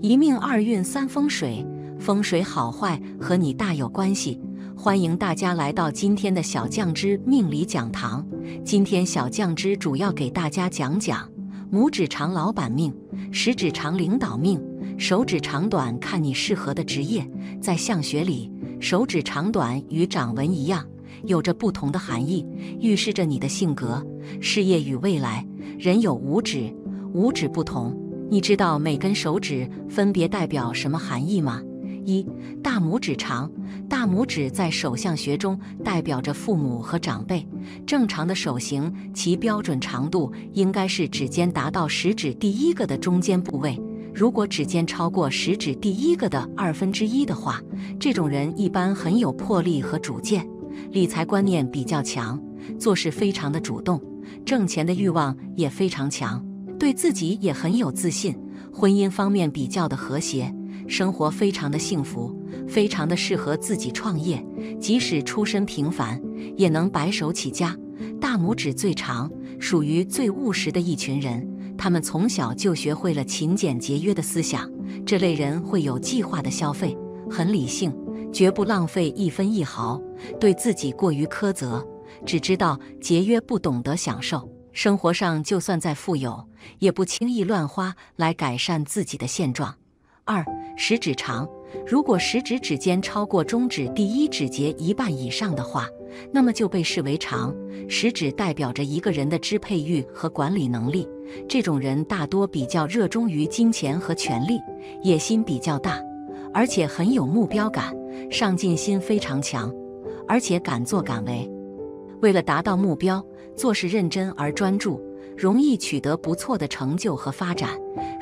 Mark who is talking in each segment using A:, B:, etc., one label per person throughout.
A: 一命二运三风水，风水好坏和你大有关系。欢迎大家来到今天的小酱之命理讲堂。今天小酱之主要给大家讲讲拇指长老板命，食指长领导命，手指长短看你适合的职业。在相学里，手指长短与掌纹一样，有着不同的含义，预示着你的性格、事业与未来。人有五指，五指不同，你知道每根手指分别代表什么含义吗？一、大拇指长，大拇指在手相学中代表着父母和长辈。正常的手型，其标准长度应该是指尖达到食指第一个的中间部位。如果指尖超过食指第一个的1/2的话，这种人一般很有魄力和主见，理财观念比较强，做事非常的主动，挣钱的欲望也非常强，对自己也很有自信。婚姻方面比较的和谐，生活非常的幸福，非常的适合自己创业，即使出身平凡，也能白手起家。大拇指最长，属于最务实的一群人，他们从小就学会了勤俭节约的思想。这类人会有计划的消费，很理性，绝不浪费一分一毫，对自己过于苛责，只知道节约，不懂得享受。生活上就算再富有，也不轻易乱花来改善自己的现状。二、食指长，如果食指指尖超过中指第一指节一半以上的话，那么就被视为长。食指代表着一个人的支配欲和管理能力，这种人大多比较热衷于金钱和权力，野心比较大，而且很有目标感，上进心非常强，而且敢作敢为。为了达到目标，做事认真而专注，容易取得不错的成就和发展。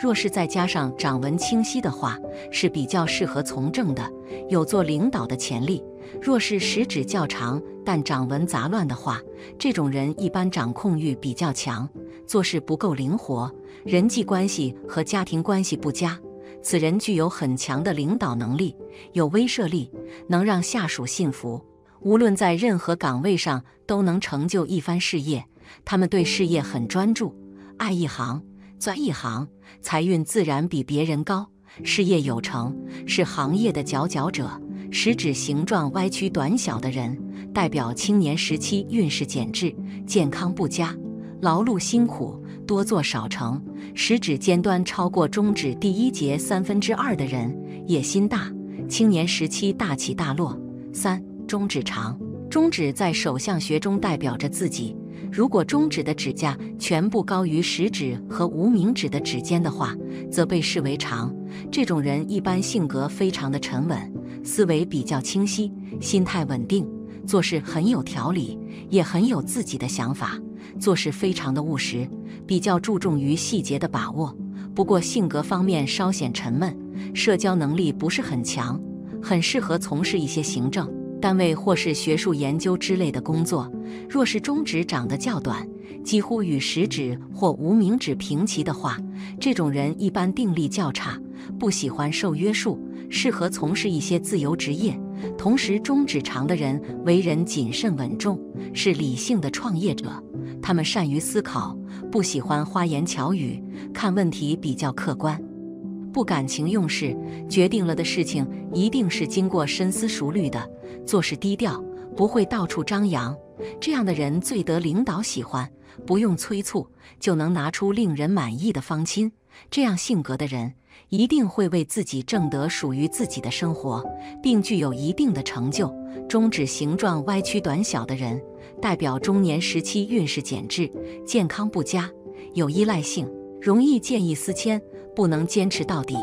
A: 若是再加上掌纹清晰的话，是比较适合从政的，有做领导的潜力。若是食指较长但掌纹杂乱的话，这种人一般掌控欲比较强，做事不够灵活，人际关系和家庭关系不佳。此人具有很强的领导能力，有威慑力，能让下属信服，无论在任何岗位上都能成就一番事业。他们对事业很专注，爱一行钻一行，财运自然比别人高，事业有成，是行业的佼佼者。食指形状歪曲短小的人，代表青年时期运势减滞，健康不佳，劳碌辛苦，多做少成。食指尖端超过中指第一节2/3的人，野心大，青年时期大起大落。三、中指长，中指在手相学中代表着自己，如果中指的指甲全部高于食指和无名指的指尖的话，则被视为长。这种人一般性格非常的沉稳，思维比较清晰，心态稳定，做事很有条理，也很有自己的想法，做事非常的务实，比较注重于细节的把握。不过性格方面稍显沉闷，社交能力不是很强，很适合从事一些行政单位或是学术研究之类的工作。若是中指长得较短，几乎与食指或无名指平齐的话，这种人一般定力较差，不喜欢受约束，适合从事一些自由职业。同时中指长的人为人谨慎稳重，是理性的创业者，他们善于思考，不喜欢花言巧语，看问题比较客观，不感情用事，决定了的事情一定是经过深思熟虑的，做事低调，不会到处张扬。这样的人最得领导喜欢，不用催促就能拿出令人满意的方针。这样性格的人一定会为自己挣得属于自己的生活，并具有一定的成就。中指形状歪曲短小的人，代表中年时期运势减滞，健康不佳，有依赖性，容易见异思迁，不能坚持到底。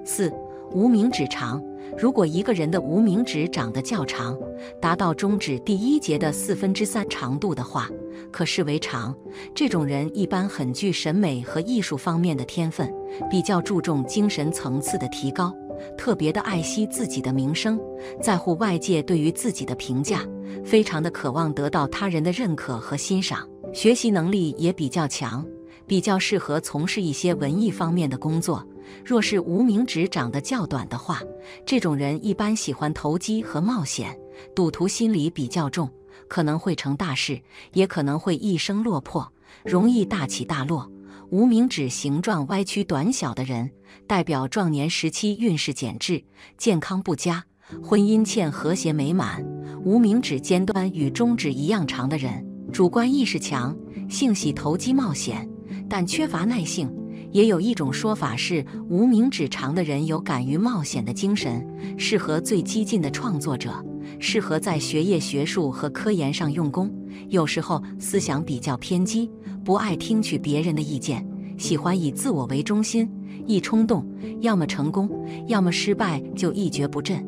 A: 四、无名指长，如果一个人的无名指长得较长，达到中指第一节的3/4长度的话，可视为长。这种人一般很具审美和艺术方面的天分，比较注重精神层次的提高，特别的爱惜自己的名声，在乎外界对于自己的评价，非常的渴望得到他人的认可和欣赏，学习能力也比较强，比较适合从事一些文艺方面的工作。若是无名指长得较短的话，这种人一般喜欢投机和冒险，赌徒心理比较重，可能会成大事，也可能会一生落魄，容易大起大落。无名指形状歪曲短小的人，代表壮年时期运势减滞，健康不佳，婚姻欠和谐美满。无名指尖端与中指一样长的人，主观意识强，性喜投机冒险，但缺乏耐性。也有一种说法是，无名指长的人有敢于冒险的精神，适合最激进的创作者，适合在学业、学术和科研上用功。有时候思想比较偏激，不爱听取别人的意见，喜欢以自我为中心，一冲动，要么成功，要么失败，就一蹶不振。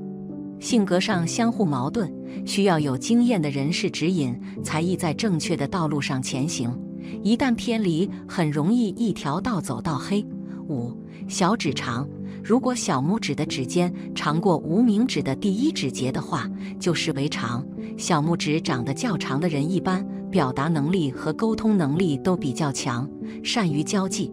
A: 性格上相互矛盾，需要有经验的人士指引，才易在正确的道路上前行。一旦偏离，很容易一条道走到黑。5. 小指长，如果小拇指的指尖长过无名指的第一指节的话，就视为长。小拇指长得较长的人，一般表达能力和沟通能力都比较强，善于交际，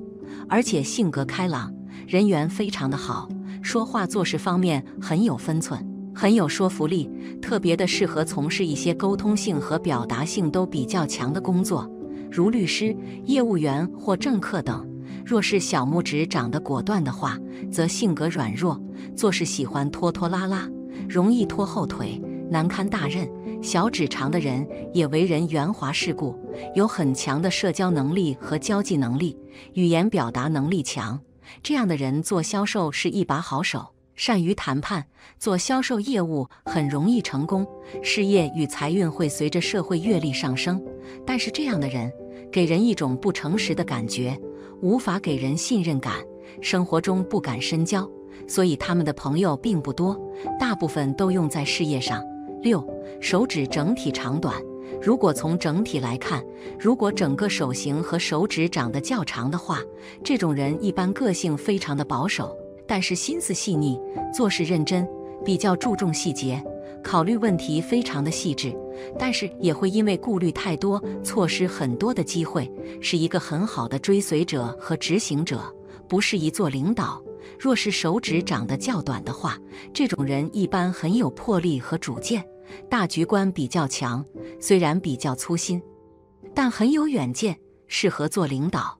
A: 而且性格开朗，人缘非常的好，说话做事方面很有分寸，很有说服力，特别的适合从事一些沟通性和表达性都比较强的工作，如律师、业务员或政客等。若是小拇指长得果断的话，则性格软弱，做事喜欢拖拖拉拉，容易拖后腿，难堪大任。小指长的人也为人圆滑世故，有很强的社交能力和交际能力，语言表达能力强。这样的人做销售是一把好手，善于谈判，做销售业务很容易成功，事业与财运会随着社会阅历上升。但是这样的人给人一种不诚实的感觉，无法给人信任感，生活中不敢深交，所以他们的朋友并不多，大部分都用在事业上。6. 手指整体长短，如果从整体来看，如果整个手型和手指长得较长的话，这种人一般个性非常的保守，但是心思细腻，做事认真，比较注重细节，考虑问题非常的细致，但是也会因为顾虑太多，错失很多的机会，是一个很好的追随者和执行者，不适宜做领导。若是手指长得较短的话，这种人一般很有魄力和主见，大局观比较强，虽然比较粗心，但很有远见，适合做领导。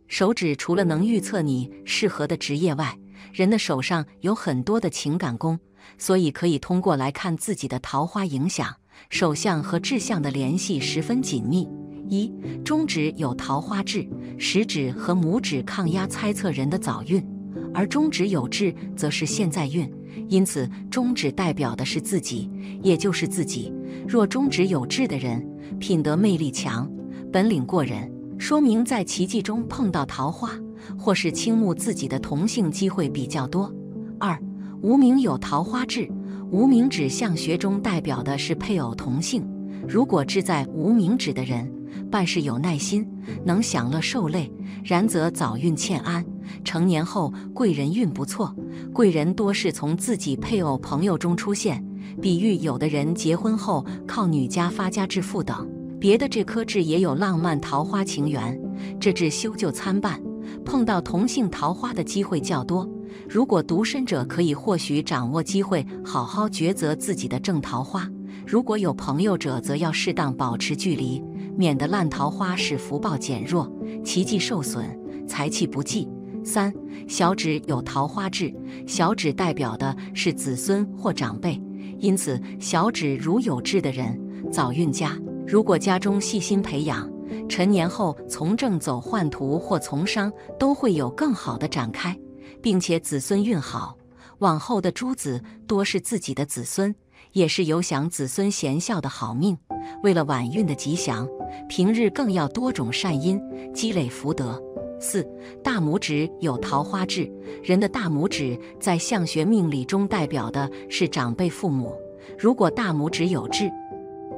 A: 手指除了能预测你适合的职业外，人的手上有很多的情感宫，所以可以通过来看自己的桃花影响。手相和志向的联系十分紧密。1. 中指有桃花痣，食指和拇指抗压猜测人的早运，而中指有痣则是现在运，因此中指代表的是自己，也就是自己。若中指有痣的人，品德魅力强，本领过人，说明在奇迹中碰到桃花，或是倾慕自己的同性机会比较多。2. 无名有桃花痣，无名指相学中代表的是配偶同性，如果痣在无名指的人，办事有耐心，能享乐受累，然则早运欠安，成年后贵人运不错，贵人多是从自己配偶朋友中出现，比喻有的人结婚后靠女家发家致富等。别的这颗痣也有浪漫桃花情缘，这痣修就参半，碰到同性桃花的机会较多。如果独身者可以或许掌握机会，好好抉择自己的正桃花；如果有朋友者，则要适当保持距离，免得烂桃花使福报减弱，奇迹受损，财气不济。3. 小指有桃花痣，小指代表的是子孙或长辈，因此小指如有痣的人，早运佳。如果家中细心培养，成年后从政走宦途或从商都会有更好的展开，并且子孙运好，往后的诸子多是自己的子孙，也是有享子孙贤孝的好命。为了晚运的吉祥，平日更要多种善因，积累福德。4. 大拇指有桃花痣，人的大拇指在相学命理中代表的是长辈父母，如果大拇指有痣，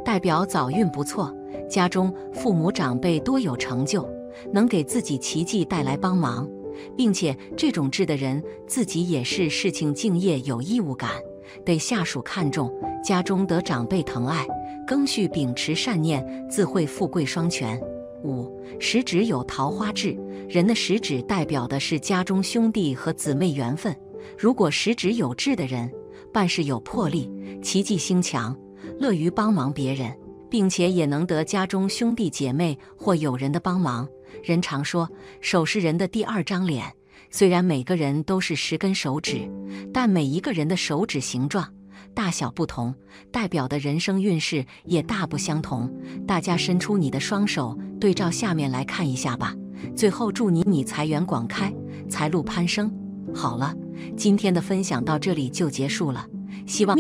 A: 代表早运不错，家中父母长辈多有成就，能给自己奇迹带来帮忙，并且这种痣的人自己也是事情敬业有义务感，得下属看重，家中得长辈疼爱，庚戌秉持善念，自会富贵双全。5. 食指有桃花痣，人的食指代表的是家中兄弟和姊妹缘分，如果食指有痣的人，办事有魄力，奇迹心强，乐于帮忙别人，并且也能得家中兄弟姐妹或友人的帮忙，人常说，手是人的第二张脸。虽然每个人都是10根手指，但每一个人的手指形状、大小不同，代表的人生运势也大不相同。大家伸出你的双手，对照下面来看一下吧。最后祝你财源广开，财路攀升。好了，今天的分享到这里就结束了。希望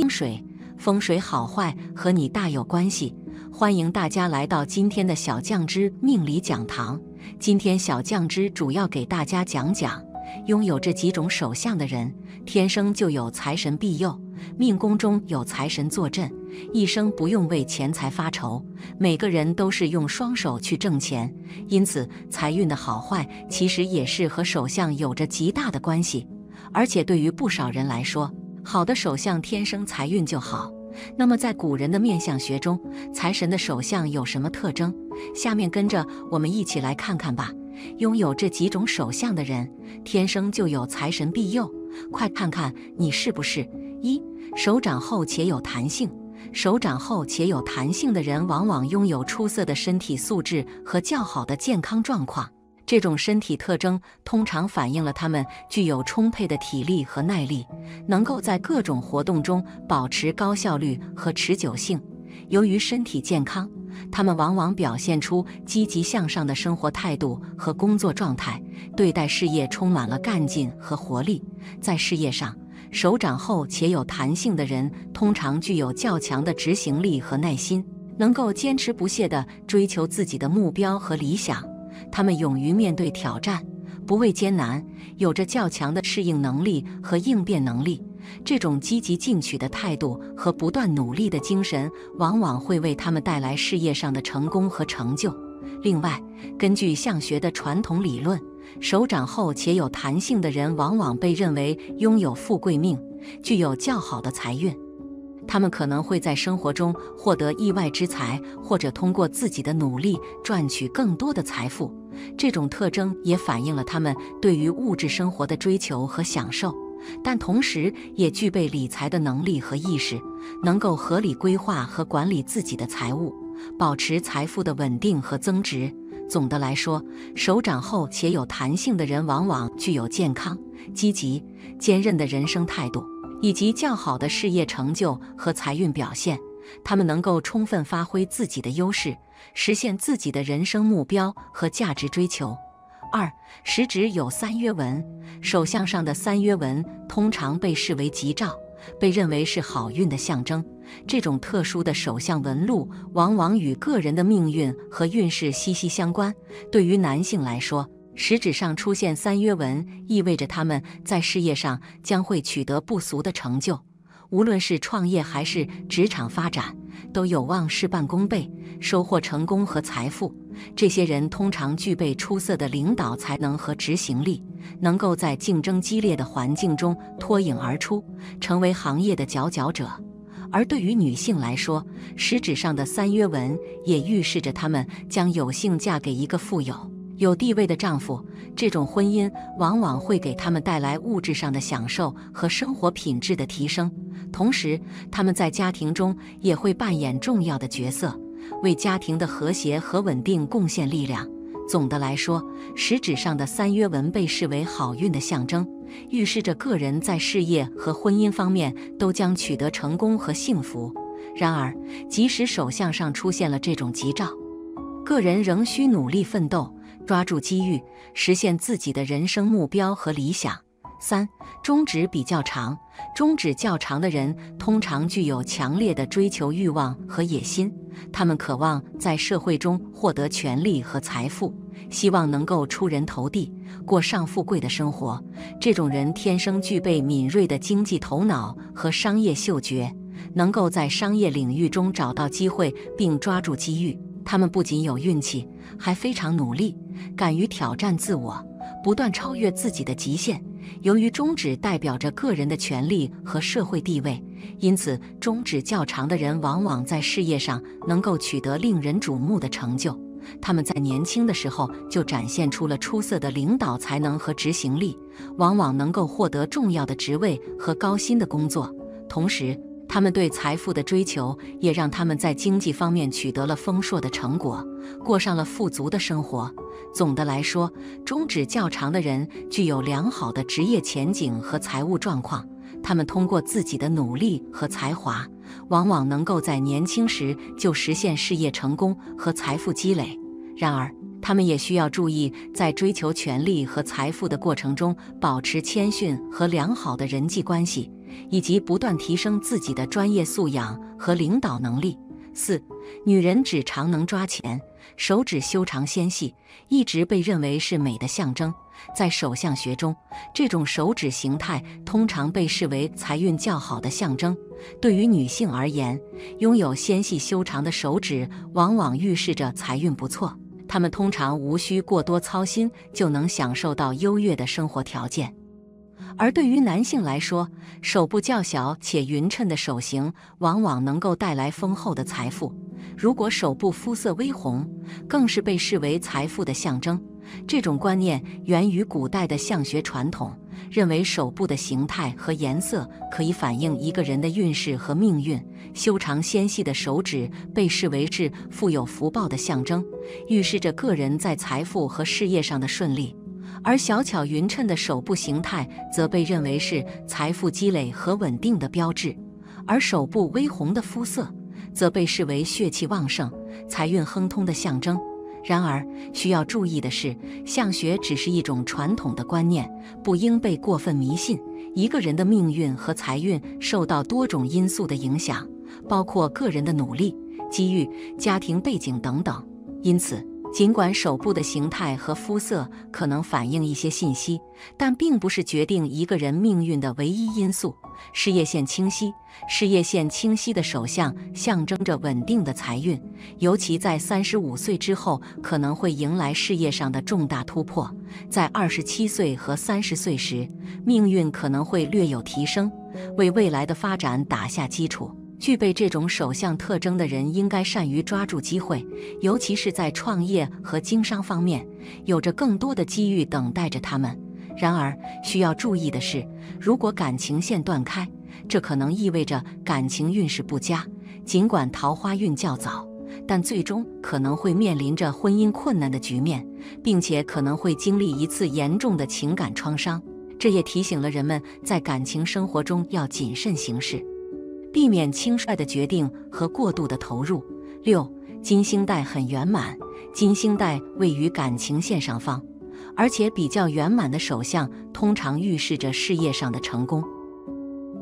A: 风水好坏和你大有关系。欢迎大家来到今天的小酱汁命理讲堂。今天小酱汁主要给大家讲讲，拥有这几种手相的人，天生就有财神庇佑，命宫中有财神坐镇，一生不用为钱财发愁。每个人都是用双手去挣钱，因此财运的好坏其实也是和手相有着极大的关系。而且对于不少人来说，好的手相天生财运就好。那么在古人的面相学中，财神的手相有什么特征？下面跟着我们一起来看看吧。拥有这几种手相的人，天生就有财神庇佑。快看看你是不是？1. 手长厚且有弹性。手长厚且有弹性的人，往往拥有出色的身体素质和较好的健康状况。这种身体特征通常反映了他们具有充沛的体力和耐力，能够在各种活动中保持高效率和持久性。由于身体健康，他们往往表现出积极向上的生活态度和工作状态，对待事业充满了干劲和活力。在事业上，手长厚且有弹性的人通常具有较强的执行力和耐心，能够坚持不懈地追求自己的目标和理想。他们勇于面对挑战，不畏艰难，有着较强的适应能力和应变能力。这种积极进取的态度和不断努力的精神，往往会为他们带来事业上的成功和成就。另外，根据相学的传统理论，手长厚且有弹性的人往往被认为拥有富贵命，具有较好的财运。他们可能会在生活中获得意外之财，或者通过自己的努力赚取更多的财富。这种特征也反映了他们对于物质生活的追求和享受，但同时也具备理财的能力和意识，能够合理规划和管理自己的财务，保持财富的稳定和增值。总的来说，手长厚且有弹性的人往往具有健康、积极、坚韧的人生态度，以及较好的事业成就和财运表现。他们能够充分发挥自己的优势，实现自己的人生目标和价值追求。2. 食指有3约纹。手相上的3约纹通常被视为吉兆，被认为是好运的象征。这种特殊的手相纹路往往与个人的命运和运势息息相关。对于男性来说，食指上出现3约纹，意味着他们在事业上将会取得不俗的成就。无论是创业还是职场发展，都有望事半功倍，收获成功和财富。这些人通常具备出色的领导才能和执行力，能够在竞争激烈的环境中脱颖而出，成为行业的佼佼者。而对于女性来说，食指上的3约纹也预示着她们将有幸嫁给一个富有地位的丈夫。这种婚姻往往会给他们带来物质上的享受和生活品质的提升，同时他们在家庭中也会扮演重要的角色，为家庭的和谐和稳定贡献力量。总的来说，食指上的3约纹被视为好运的象征，预示着个人在事业和婚姻方面都将取得成功和幸福。然而，即使手相上出现了这种吉兆，个人仍需努力奋斗，抓住机遇，实现自己的人生目标和理想。3. 中指比较长。中指较长的人通常具有强烈的追求欲望和野心，他们渴望在社会中获得权力和财富，希望能够出人头地，过上富贵的生活。这种人天生具备敏锐的经济头脑和商业嗅觉，能够在商业领域中找到机会并抓住机遇。他们不仅有运气，还非常努力，敢于挑战自我，不断超越自己的极限。由于中指代表着个人的权利和社会地位，因此中指较长的人往往在事业上能够取得令人瞩目的成就。他们在年轻的时候就展现出了出色的领导才能和执行力，往往能够获得重要的职位和高薪的工作。同时，他们对财富的追求也让他们在经济方面取得了丰硕的成果，过上了富足的生活。总的来说，中指较长的人具有良好的职业前景和财务状况，他们通过自己的努力和才华，往往能够在年轻时就实现事业成功和财富积累。然而，他们也需要注意，在追求权力和财富的过程中，保持谦逊和良好的人际关系，以及不断提升自己的专业素养和领导能力。4. 女人指常能抓钱，手指修长纤细，一直被认为是美的象征。在手相学中，这种手指形态通常被视为财运较好的象征。对于女性而言，拥有纤细修长的手指往往预示着财运不错，她们通常无需过多操心就能享受到优越的生活条件。而对于男性来说，手部较小且匀称的手型往往能够带来丰厚的财富。如果手部肤色微红，更是被视为财富的象征。这种观念源于古代的相学传统，认为手部的形态和颜色可以反映一个人的运势和命运。修长纤细的手指被视为是富有福报的象征，预示着个人在财富和事业上的顺利。而小巧匀称的手部形态则被认为是财富积累和稳定的标志，而手部微红的肤色则被视为血气旺盛、财运亨通的象征。然而，需要注意的是，相学只是一种传统的观念，不应被过分迷信。一个人的命运和财运受到多种因素的影响，包括个人的努力、机遇、家庭背景等等。因此，尽管手部的形态和肤色可能反映一些信息，但并不是决定一个人命运的唯一因素。事业线清晰的手相象征着稳定的财运，尤其在35岁之后可能会迎来事业上的重大突破。在27岁和30岁时，命运可能会略有提升，为未来的发展打下基础。具备这种手相特征的人应该善于抓住机会，尤其是在创业和经商方面，有着更多的机遇等待着他们。然而，需要注意的是，如果感情线断开，这可能意味着感情运势不佳。尽管桃花运较早，但最终可能会面临着婚姻困难的局面，并且可能会经历一次严重的情感创伤。这也提醒了人们在感情生活中要谨慎行事，避免轻率的决定和过度的投入。6. 金星带很圆满，金星带位于感情线上方，而且比较圆满的手相通常预示着事业上的成功。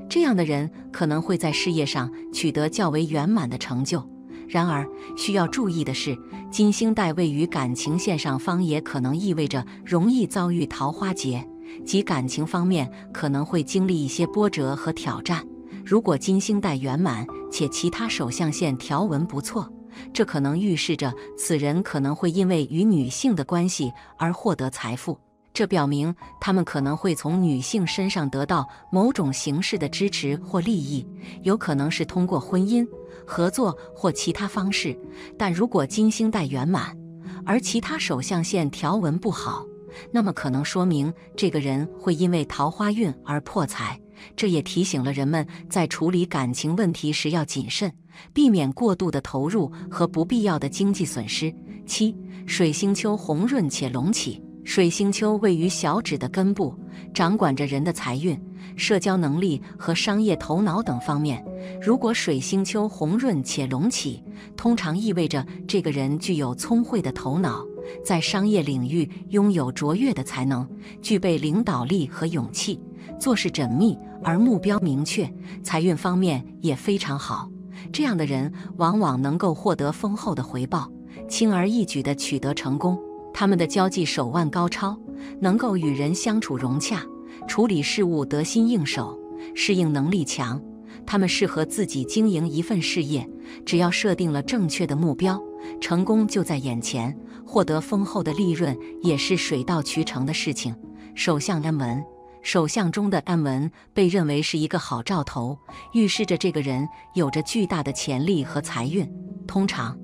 A: 这样的人可能会在事业上取得较为圆满的成就。然而，需要注意的是，金星带位于感情线上方也可能意味着容易遭遇桃花劫，即感情方面可能会经历一些波折和挑战。如果金星带圆满且其他手相线条纹不错，这可能预示着此人可能会因为与女性的关系而获得财富。这表明他们可能会从女性身上得到某种形式的支持或利益，有可能是通过婚姻、合作或其他方式。但如果金星带圆满，而其他手相线条纹不好，那么可能说明这个人会因为桃花运而破财。这也提醒了人们在处理感情问题时要谨慎，避免过度的投入和不必要的经济损失。7. 水星丘红润且隆起，水星丘位于小指的根部，掌管着人的财运、社交能力和商业头脑等方面。如果水星丘红润且隆起，通常意味着这个人具有聪慧的头脑，在商业领域拥有卓越的才能，具备领导力和勇气，做事缜密而目标明确，财运方面也非常好。这样的人往往能够获得丰厚的回报，轻而易举地取得成功。他们的交际手腕高超，能够与人相处融洽，处理事务得心应手，适应能力强。他们适合自己经营一份事业，只要设定了正确的目标，成功就在眼前，获得丰厚的利润也是水到渠成的事情。手相安纹，手相中的安纹被认为是一个好兆头，预示着这个人有着巨大的潜力和财运。通常，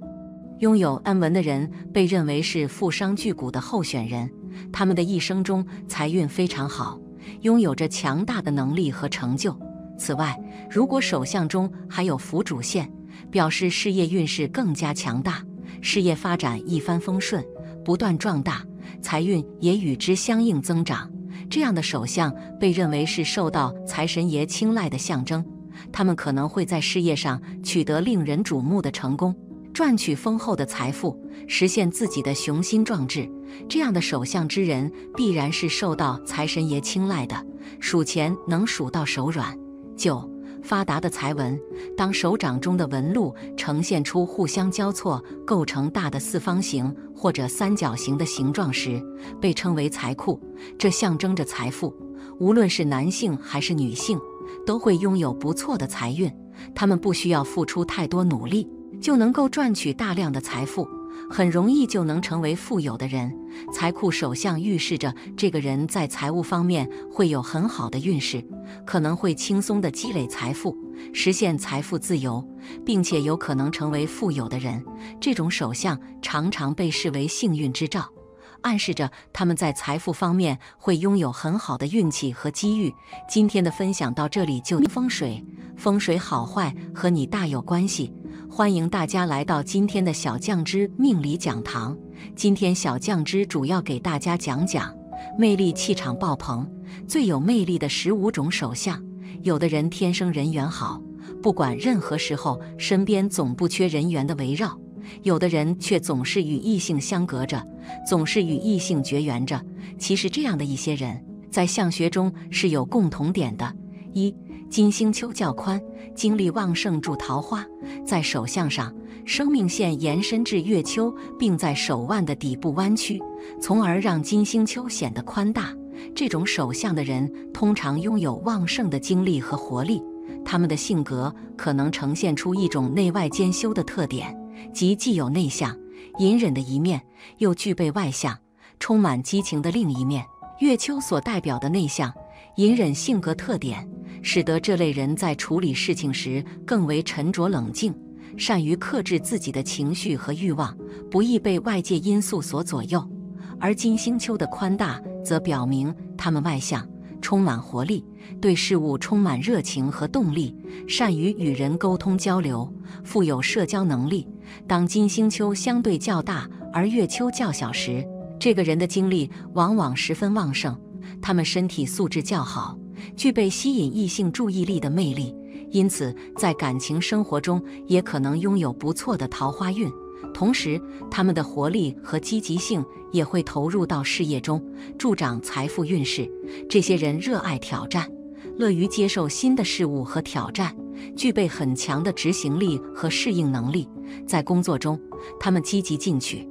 A: 拥有安纹的人被认为是富商巨贾的候选人，他们的一生中财运非常好，拥有着强大的能力和成就。此外，如果手相中还有辅主线，表示事业运势更加强大，事业发展一帆风顺，不断壮大，财运也与之相应增长。这样的手相被认为是受到财神爷青睐的象征，他们可能会在事业上取得令人瞩目的成功，赚取丰厚的财富，实现自己的雄心壮志。这样的手相之人必然是受到财神爷青睐的，数钱能数到手软。9. 发达的财纹，当手掌中的纹路呈现出互相交错，构成大的四方形或者三角形的形状时，被称为财库，这象征着财富。无论是男性还是女性，都会拥有不错的财运，他们不需要付出太多努力，就能够赚取大量的财富，很容易就能成为富有的人。财库手相预示着这个人在财务方面会有很好的运势，可能会轻松地积累财富，实现财富自由，并且有可能成为富有的人。这种手相常常被视为幸运之兆，暗示着他们在财富方面会拥有很好的运气和机遇。今天的分享到这里就风水，风水好坏和你大有关系。欢迎大家来到今天的小酱汁命理讲堂。今天小酱汁主要给大家讲讲魅力气场爆棚、最有魅力的15种手相。有的人天生人缘好，不管任何时候身边总不缺人缘的围绕；有的人却总是与异性相隔着，总是与异性绝缘着。其实这样的一些人在相学中是有共同点的。1. 金星丘较宽，精力旺盛助桃花。在手相上，生命线延伸至月丘，并在手腕的底部弯曲，从而让金星丘显得宽大。这种手相的人通常拥有旺盛的精力和活力，他们的性格可能呈现出一种内外兼修的特点，即既有内向、隐忍的一面，又具备外向、充满激情的另一面。月丘所代表的内向、隐忍性格特点，使得这类人在处理事情时更为沉着冷静，善于克制自己的情绪和欲望，不易被外界因素所左右。而金星丘的宽大则表明他们外向、充满活力，对事物充满热情和动力，善于与人沟通交流，富有社交能力。当金星丘相对较大而月丘较小时，这个人的精力往往十分旺盛，他们身体素质较好，具备吸引异性注意力的魅力，因此在感情生活中也可能拥有不错的桃花运。同时，他们的活力和积极性也会投入到事业中，助长财富运势。这些人热爱挑战，乐于接受新的事物和挑战，具备很强的执行力和适应能力。在工作中，他们积极进取，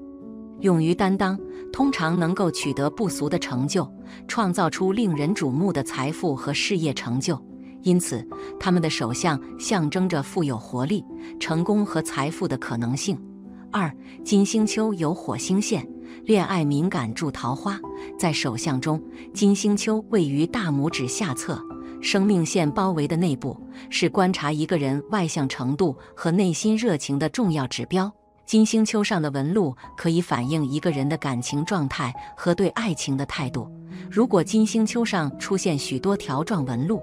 A: 勇于担当，通常能够取得不俗的成就，创造出令人瞩目的财富和事业成就。因此，他们的手相象征着富有活力、成功和财富的可能性。2. 金星丘有火星线，恋爱敏感助桃花。在手相中，金星丘位于大拇指下侧，生命线包围的内部，是观察一个人外向程度和内心热情的重要指标。金星丘上的纹路可以反映一个人的感情状态和对爱情的态度。如果金星丘上出现许多条状纹路，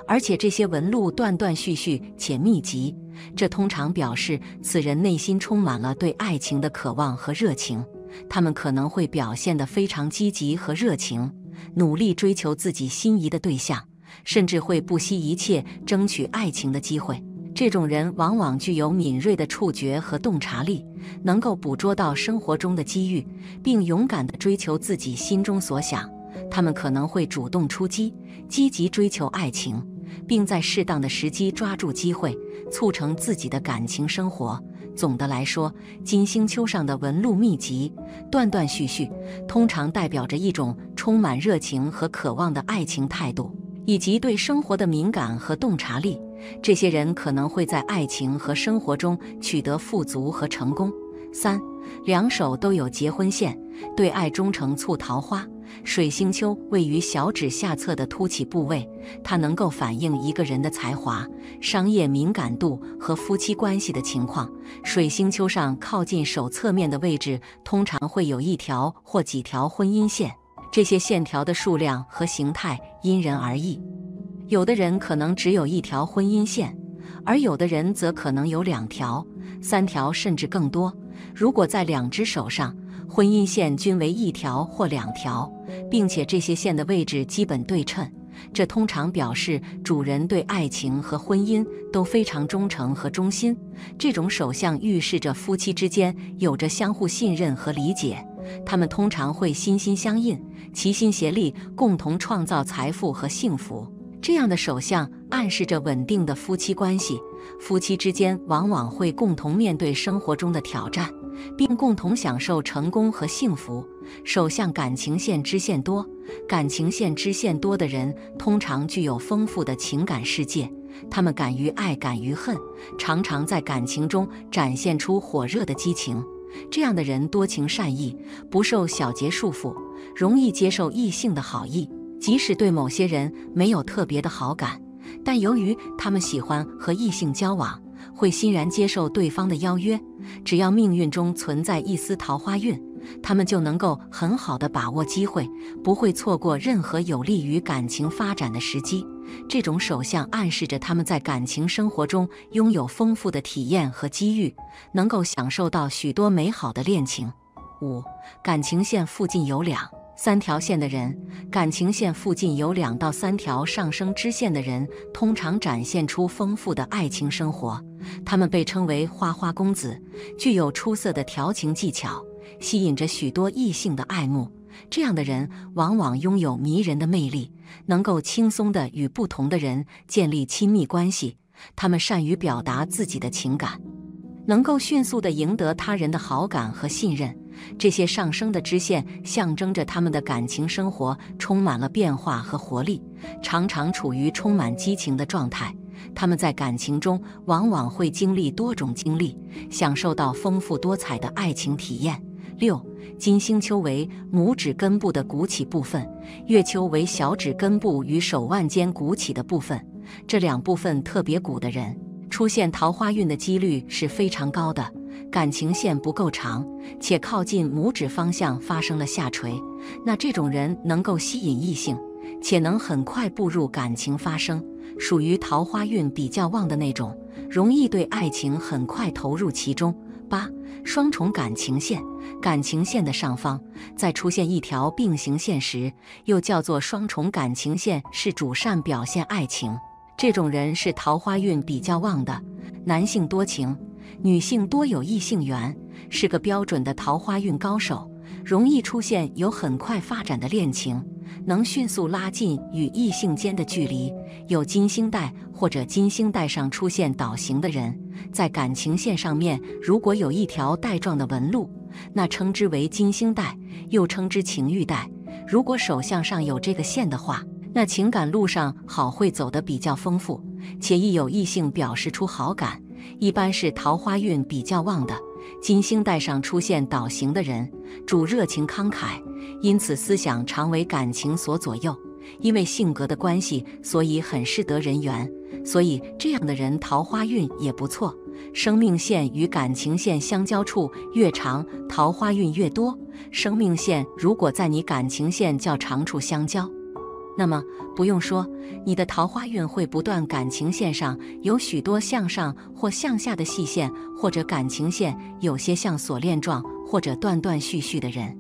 A: 而且这些纹路断断续续且密集，这通常表示此人内心充满了对爱情的渴望和热情。他们可能会表现得非常积极和热情，努力追求自己心仪的对象，甚至会不惜一切争取爱情的机会。这种人往往具有敏锐的触觉和洞察力，能够捕捉到生活中的机遇，并勇敢地追求自己心中所想。他们可能会主动出击，积极追求爱情，并在适当的时机抓住机会，促成自己的感情生活。总的来说，金星丘上的纹路密集、断断续续，通常代表着一种充满热情和渴望的爱情态度，以及对生活的敏感和洞察力。这些人可能会在爱情和生活中取得富足和成功。3. 两手都有结婚线，对爱忠诚促桃花。水星丘位于小指下侧的凸起部位，它能够反映一个人的才华、商业敏感度和夫妻关系的情况。水星丘上靠近手侧面的位置，通常会有一条或几条婚姻线，这些线条的数量和形态因人而异。有的人可能只有一条婚姻线，而有的人则可能有2条、3条甚至更多。如果在2只手上，婚姻线均为1条或2条，并且这些线的位置基本对称，这通常表示主人对爱情和婚姻都非常忠诚和忠心。这种手相预示着夫妻之间有着相互信任和理解，他们通常会心心相印，齐心协力，共同创造财富和幸福。这样的手相暗示着稳定的夫妻关系，夫妻之间往往会共同面对生活中的挑战，并共同享受成功和幸福。手相感情线支线多，感情线支线多的人通常具有丰富的情感世界，他们敢于爱，敢于恨，常常在感情中展现出火热的激情。这样的人多情善意，不受小节束缚，容易接受异性的好意，即使对某些人没有特别的好感，但由于他们喜欢和异性交往，会欣然接受对方的邀约。只要命运中存在一丝桃花运，他们就能够很好地把握机会，不会错过任何有利于感情发展的时机。这种手相暗示着他们在感情生活中拥有丰富的体验和机遇，能够享受到许多美好的恋情。5. 感情线附近有2、3条线的人，感情线附近有2到3条上升支线的人，通常展现出丰富的爱情生活。他们被称为花花公子，具有出色的调情技巧，吸引着许多异性的爱慕。这样的人往往拥有迷人的魅力，能够轻松地与不同的人建立亲密关系。他们善于表达自己的情感，能够迅速地赢得他人的好感和信任。这些上升的支线象征着他们的感情生活充满了变化和活力，常常处于充满激情的状态。他们在感情中往往会经历多种经历，享受到丰富多彩的爱情体验。6. 金星丘为拇指根部的鼓起部分，月丘为小指根部与手腕间鼓起的部分。这2部分特别鼓的人，出现桃花运的几率是非常高的。感情线不够长，且靠近拇指方向发生了下垂，那这种人能够吸引异性，且能很快步入感情发生，属于桃花运比较旺的那种，容易对爱情很快投入其中。8. 双重感情线，感情线的上方在出现一条并行线时，又叫做双重感情线，是主善表现爱情。这种人是桃花运比较旺的，男性多情，女性多有异性缘，是个标准的桃花运高手，容易出现有很快发展的恋情，能迅速拉近与异性间的距离。有金星带或者金星带上出现倒形的人，在感情线上面如果有一条带状的纹路，那称之为金星带，又称之情欲带。如果手相上有这个线的话，那情感路上会走得比较丰富，且易有异性表示出好感，一般是桃花运比较旺的。金星带上出现倒形的人，主热情慷慨，因此思想常为感情所左右。因为性格的关系，所以很适得人缘，所以这样的人桃花运也不错。生命线与感情线相交处越长，桃花运越多。生命线如果在你感情线较长处相交，那么不用说，你的桃花运会不断。感情线上有许多向上或向下的细线，或者感情线有些像锁链状或者断断续续的人，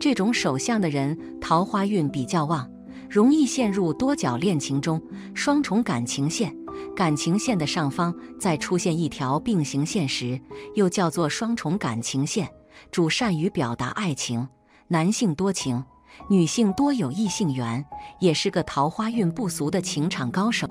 A: 这种手相的人桃花运比较旺，容易陷入多角恋情中。双重感情线，感情线的上方再出现一条并行线时，又叫做双重感情线，主善于表达爱情，男性多情，女性多有异性缘，也是个桃花运不俗的情场高手。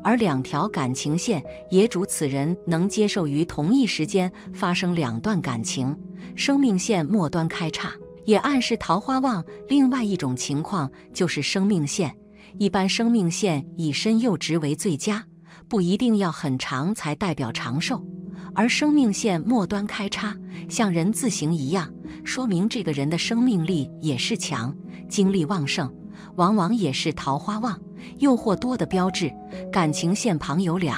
A: 而2条感情线也主此人能接受于同一时间发生2段感情，生命线末端开叉，也暗示桃花旺。另外一种情况就是生命线，一般生命线以身又直为最佳，不一定要很长才代表长寿。而生命线末端开叉，像人字形一样，说明这个人的生命力也是强，精力旺盛，往往也是桃花旺、诱惑多的标志。感情线旁有2、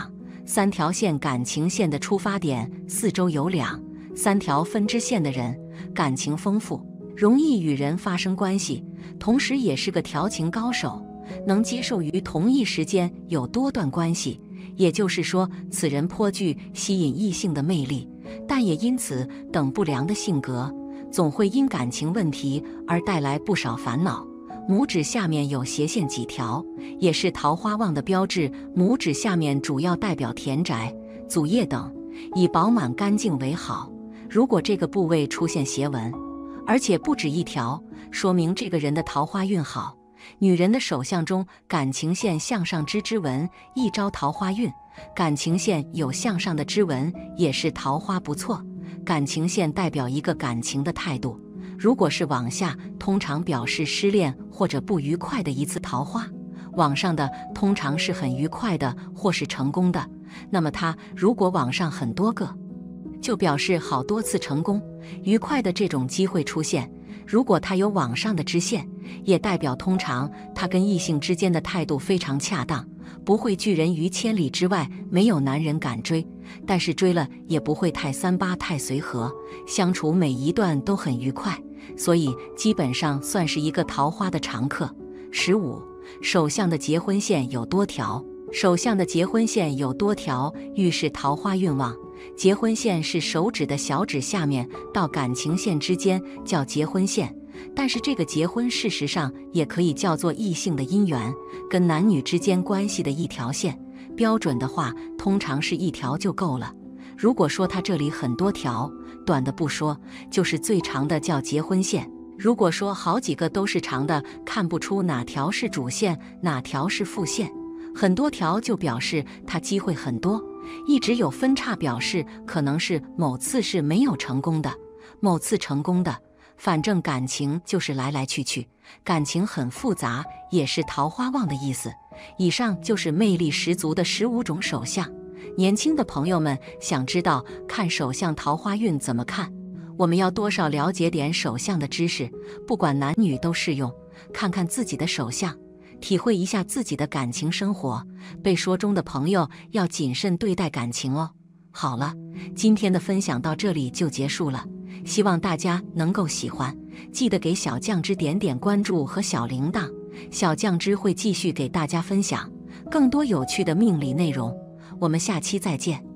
A: 3条线，感情线的出发点四周有2、3条分支线的人，感情丰富，容易与人发生关系，同时也是个调情高手。能接受于同一时间有多段关系，也就是说，此人颇具吸引异性的魅力，但也因此等不良的性格，总会因感情问题而带来不少烦恼。拇指下面有斜线几条，也是桃花旺的标志。拇指下面主要代表田宅、祖业等，以饱满干净为好。如果这个部位出现斜纹，而且不止一条，说明这个人的桃花运好。女人的手相中感情线向上之纹，一招桃花运；感情线有向上的枝纹，也是桃花不错。感情线代表一个感情的态度，如果是往下，通常表示失恋或者不愉快的一次桃花；往上的通常是很愉快的或是成功的。那么它如果往上很多个，就表示好多次成功、愉快的这种机会出现。如果它有往上的支线，也代表通常他跟异性之间的态度非常恰当，不会拒人于千里之外，没有男人敢追，但是追了也不会太三八太随和，相处每一段都很愉快，所以基本上算是一个桃花的常客。15. 手相的结婚线有多条。手相的结婚线有多条，预示桃花运旺。结婚线是手指的小指下面到感情线之间，叫结婚线。但是这个结婚事实上也可以叫做异性的姻缘，跟男女之间关系的一条线。标准的话，通常是一条就够了。如果说它这里很多条，短的不说，就是最长的叫结婚线。如果说好几个都是长的，看不出哪条是主线，哪条是副线。很多条就表示它机会很多，一直有分叉表示可能是某次是没有成功的，某次成功的。反正感情就是来来去去，感情很复杂，也是桃花旺的意思。以上就是魅力十足的15种手相。年轻的朋友们想知道看手相桃花运怎么看，我们要多少了解点手相的知识，不管男女都适用。看看自己的手相，体会一下自己的感情生活。被说中的朋友要谨慎对待感情哦。好了，今天的分享到这里就结束了，希望大家能够喜欢，记得给小酱汁点点关注和小铃铛，小酱汁会继续给大家分享更多有趣的命理内容。我们下期再见。